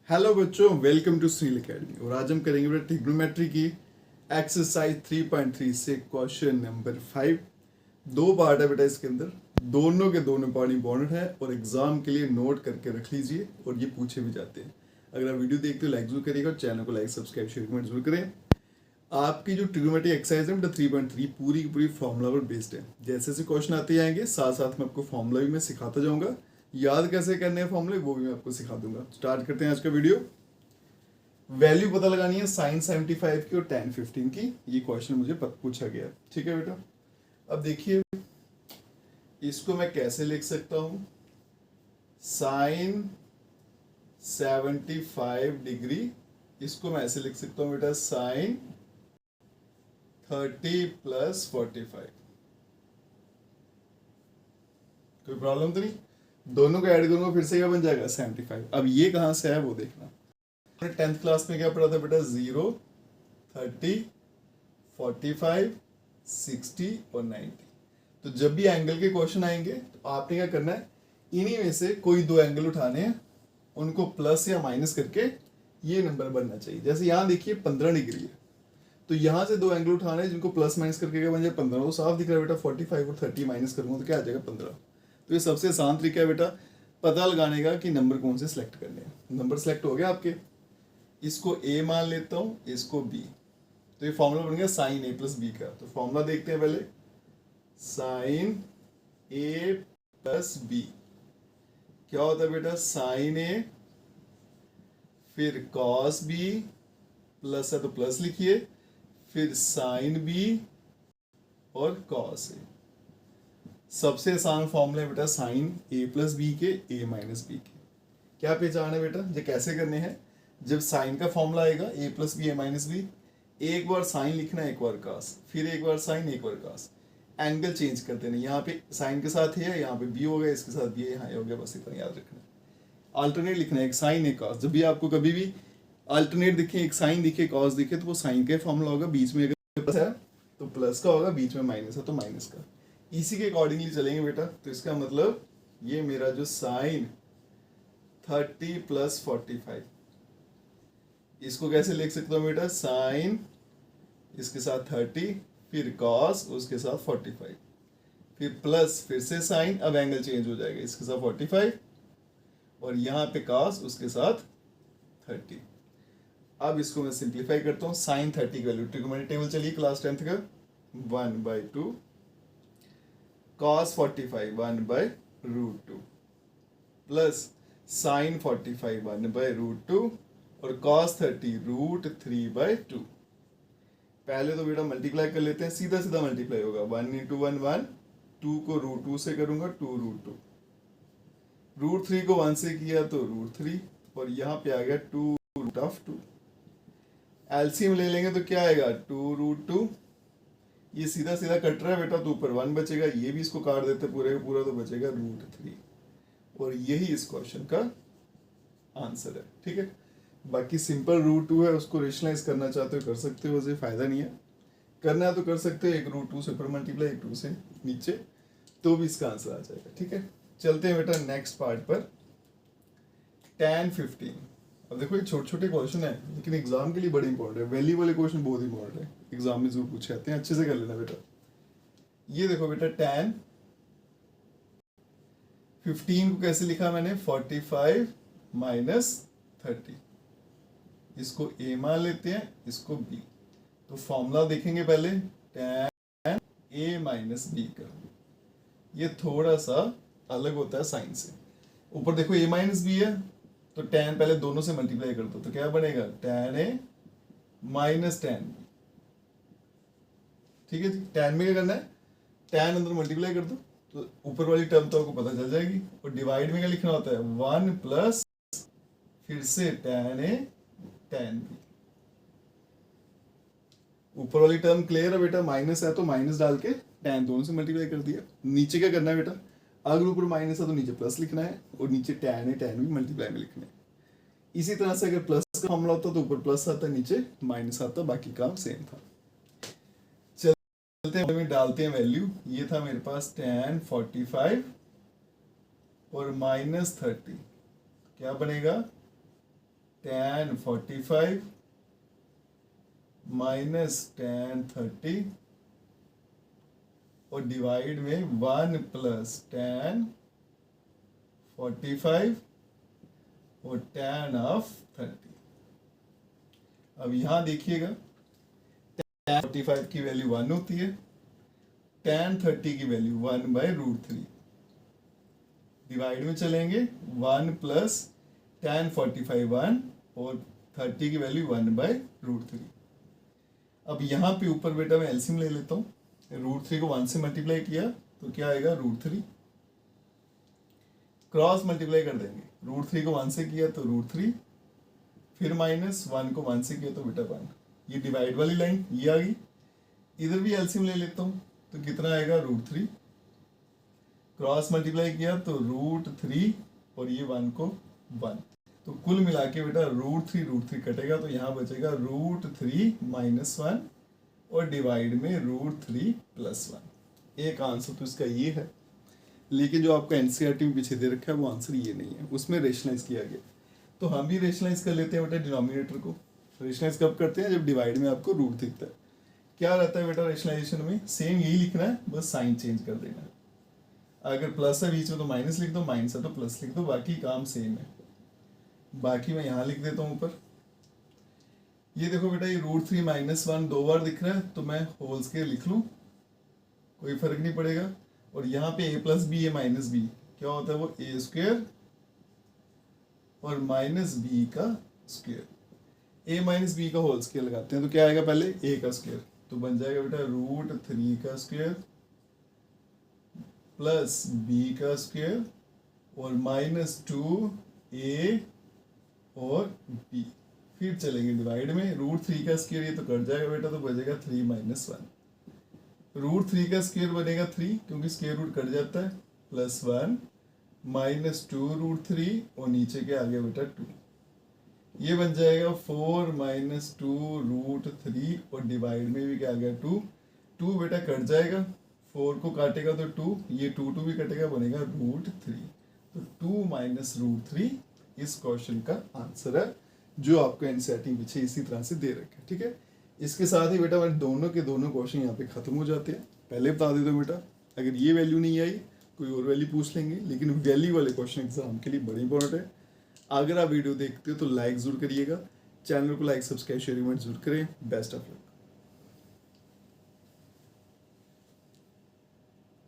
Hello बच्चों, welcome to Sunil academy. और आज हम करेंगे बेटा ट्रिग्नोमेट्री की एक्सरसाइज 3.3 से क्वेश्चन नंबर 5। दो पार्ट है बेटा इसके अंदर, दोनों के दोनों पार्ट इंपॉर्टेंट है और एग्जाम के लिए नोट करके रख लीजिए और ये पूछे भी जाते हैं। अगर आप वीडियो देखते हो लाइक जरूर करिएगा और चैनल को लाइक सब्सक्राइब शेयर कमेंट जरूर करें। आपकी जो ट्रिग्नोमेट्री एक्सरसाइज है बेटा 3.3 पूरी की पूरी फॉर्मूला पर बेस्ड है। जैसे जैसे क्वेश्चन आते जाएंगे साथ साथ में आपको फॉर्मूला भी मैं सिखाता जाऊंगा। याद कैसे करने हैं फॉर्मूले वो भी मैं आपको सिखा दूंगा। स्टार्ट करते हैं आज का वीडियो। वैल्यू पता लगानी है साइन 75 की और tan 15 की। ये क्वेश्चन मुझे पूछा गया। ठीक है बेटा, अब देखिए इसको मैं कैसे लिख सकता हूं। साइन 75 डिग्री, इसको मैं ऐसे लिख सकता हूं बेटा साइन 30 प्लस 45। कोई प्रॉब्लम तो नहीं? दोनों को ऐड करूंगा फिर से क्या बन जाएगा 75। अब ये कहां से है वो देखना। 10th क्लास में क्या पढ़ा था बेटा? 0, 30, 45, 60 और 90। तो जब भी एंगल के क्वेश्चन आएंगे तो आपने क्या करना है, इन्हीं में से कोई दो एंगल उठाने हैं, उनको प्लस या माइनस करके ये नंबर बनना चाहिए। जैसे यहाँ देखिए 15 डिग्री है, तो यहाँ से दो एंगल उठाने हैं जिनको प्लस माइनस करके क्या बन जाए 15। वो साफ दिख रहा है बेटा। 45 और 30 माइनस करूंगा तो क्या आ जाएगा 15। तो ये सबसे आसान तरीका है बेटा पता लगाने का कि नंबर कौन से सिलेक्ट करने हैं। नंबर सेलेक्ट हो गया आपके, इसको a मान लेता हूं, इसको b। तो ये फॉर्मूला बन गया साइन a प्लस बी का। तो फॉर्मूला देखते हैं पहले। साइन a प्लस बी क्या होता है बेटा? साइन a फिर कॉस b, प्लस है तो प्लस लिखिए, फिर साइन b और कॉस a। सबसे आसान फॉर्मूला है बेटा साइन a प्लस बी के, a माइनस बी के। क्या पहचान है बेटा? ये कैसे करने हैं? जब साइन का फॉर्मूला आएगा a plus B, a minus B, एक बार साइन लिखना है, एक बार कास, फिर एक बार साइन, एक बार कास। एंगल चेंज करते नहीं। यहाँ पे साइन के साथ है, यहाँ पे बी हो गया, इसके साथ बी है, यहाँ हो गया, बस इतना याद रखना है। अल्टरनेट लिखना है, एक साइन एक कास। जब भी आपको कभी भी अल्टरनेट दिखे, एक साइन दिखे कॉस दिखे, तो वो साइन का फॉर्मूला होगा। बीच में अगर प्लस है तो प्लस का होगा, बीच में माइनस है तो माइनस का। इसी के अकॉर्डिंगली चलेंगे बेटा। तो इसका मतलब ये मेरा जो साइन 30 प्लस 45, इसको कैसे लिख सकता हूँ बेटा? साइन इसके साथ 30, फिर कॉस उसके साथ 45, फिर प्लस फिर से साइन, अब एंगल चेंज हो जाएगा, इसके साथ 45 और यहाँ पे कॉस उसके साथ 30। अब इसको मैं सिंप्लीफाई करता हूँ। साइन 30 की वैल्यू ट्रिग्नोमेट्री टेबल चलिए क्लास 10th का, 1/2, कॉस 45 1/√2, प्लस साइन 45 1/√2 और कॉस 30 √3/2। पहले तो बेटा मल्टीप्लाई कर लेते हैं, सीधा सीधा मल्टीप्लाई होगा। 1 × 1 1, 2 को √2 से करूंगा 2√2, √3 को 1 से किया तो √3 और यहाँ पे आ गया 2√2। एलसीएम ले लेंगे तो क्या आएगा? 2√2। ये सीधा सीधा कट रहा है बेटा, तो ऊपर 1 बचेगा, ये भी इसको काट देते पूरे का पूरा तो बचेगा √3। और यही इस क्वेश्चन का आंसर है। ठीक है, बाकी सिंपल √2 है, उसको रेशनलाइज करना चाहते हो कर सकते हो, वैसे फायदा नहीं है। करना है तो कर सकते हो, एक √2 से ऊपर मल्टीप्लाई, एक 2 से नीचे, तो भी इसका आंसर आ जाएगा। ठीक है, चलते हैं बेटा नेक्स्ट पार्ट पर। tan 15। अब देखो ये छोटे छोटे क्वेश्चन है लेकिन एग्जाम के लिए बड़े इंपॉर्टेंट है। वैल्यू वाले क्वेश्चन बहुत इंपॉर्टेंट है, एग्जाम में जरूर पूछे जाते हैं, अच्छे से कर लेना बेटा। ये देखो बेटा tan 15 को कैसे लिखा मैंने? 45 माइनस 30। इसको a मान लेते हैं, इसको b। तो फॉर्मूला देखेंगे पहले tan a माइनस b का। ये थोड़ा सा अलग होता है साइन से। ऊपर देखो a माइनस बी है, तो tan पहले दोनों से मल्टीप्लाई कर दो तो क्या बनेगा? tan a minus tan b। ठीक है जी, tan में क्या करना है? tan अंदर मल्टीप्लाई कर दो तो ऊपर वाली टर्म तो आपको पता चल जाएगी। और डिवाइड में क्या लिखना होता है? 1 प्लस फिर से tan a tan b। ऊपर वाली टर्म क्लियर है बेटा? माइनस है तो माइनस डाल के tan दोनों से मल्टीप्लाई कर दिया। नीचे क्या करना है बेटा? अगर ऊपर माइनस है तो नीचे प्लस लिखना है और नीचे tan a tan b multiply में लिखना है। इसी तरह से अगर प्लस का मामला होता तो ऊपर प्लस आता, नीचे माइनस आता, बाकी काम सेम था। चलते हैं में डालते हैं वैल्यू। ये था मेरे पास tan 45 और -30, क्या बनेगा? tan 45 माइनस tan 30 और डिवाइड में 1 प्लस tan 45 और tan ऑफ 30। अब यहां देखिएगा tan 45 की वैल्यू 1 होती है, tan 30 की वैल्यू 1/√3। डिवाइड में चलेंगे 1 प्लस tan 45 1 और 30 की वैल्यू 1/√3। अब यहाँ पे ऊपर बेटा मैं एलसीएम ले लेता हूँ। √3 को 1 से मल्टीप्लाई किया तो क्या आएगा √3, क्रॉस मल्टीप्लाई कर देंगे। √3 को 1 से किया तो √3, फिर माइनस 1 को 1 से किया तो बेटा 1। ये डिवाइड वाली लाइन ये आ गई। इधर भी एलसीएम ले लेता हूँ तो कितना आएगा √3, क्रॉस मल्टीप्लाई किया तो √3 और ये 1 को 1, तो कुल मिला के बेटा √3 कटेगा तो यहाँ बचेगा √3 माइनस 1 और डिवाइड में √3 प्लस 1। एक आंसर तो इसका ये है, लेकिन जो आपका एनसीईआरटी में पीछे दे रखा है वो आंसर ये नहीं है, उसमें रेशनलाइज किया गया। तो हम भी रेशनलाइज कर लेते हैं बेटा डिनोमिनेटर को। रेशनलाइज कब करते हैं? जब डिवाइड में आपको रूट दिखता है। क्या रहता है बेटा रेशनलाइजेशन में? सेम यही लिखना है, बस साइन चेंज कर देना है। अगर प्लस है बीच में तो माइनस लिख दो, माइनस है तो प्लस लिख दो, बाकी काम सेम है। बाकी मैं यहाँ लिख देता हूँ ऊपर। ये देखो बेटा ये √3 माइनस 1 दो बार दिख रहा है तो मैं होल स्केयर लिख लूँ, कोई फर्क नहीं पड़ेगा। और यहाँ पे a plus B, a minus B क्या होता है? वो a स्क्वेयर और माइनस बी का स्क्वेयर। a माइनस बी का होल स्केयर लगाते हैं तो क्या आएगा? पहले a का स्क्वेयर, तो बन जाएगा बेटा √3 का स्क्वेयर प्लस b का स्क्वेयर और माइनस 2a और b। फिर चलेंगे डिवाइड में, √3 का स्क्वायर ये तो कट जाएगा बेटा, तो बचेगा 3 माइनस 1। √3 का स्क्वायर बनेगा 3 क्योंकि स्क्वायर रूट कट जाता है, प्लस 1 माइनस 2√3 और नीचे के आ गया बेटा 2। ये बन जाएगा 4 माइनस 2√3 और डिवाइड में भी क्या आ गया 2। 2 बेटा कट जाएगा, 4 को काटेगा तो 2, ये 2 भी कटेगा, बनेगा √3। तो 2 माइनस √3 इस क्वेश्चन का आंसर है, जो आपको एनसीईआरटी पीछे इसी तरह से दे रखा है। ठीक है, इसके साथ ही बेटा हमारे दोनों के दोनों क्वेश्चन यहाँ पे खत्म हो जाते हैं। पहले बता देते बेटा, अगर ये वैल्यू नहीं आई कोई और वैल्यू पूछ लेंगे, लेकिन वैल्यू वाले क्वेश्चन एग्जाम के लिए बड़े इंपॉर्टेंट है। अगर आप वीडियो देखते हो तो लाइक जरूर करिएगा, चैनल को लाइक सब्सक्राइब शेयर जरूर करें। Best of luck.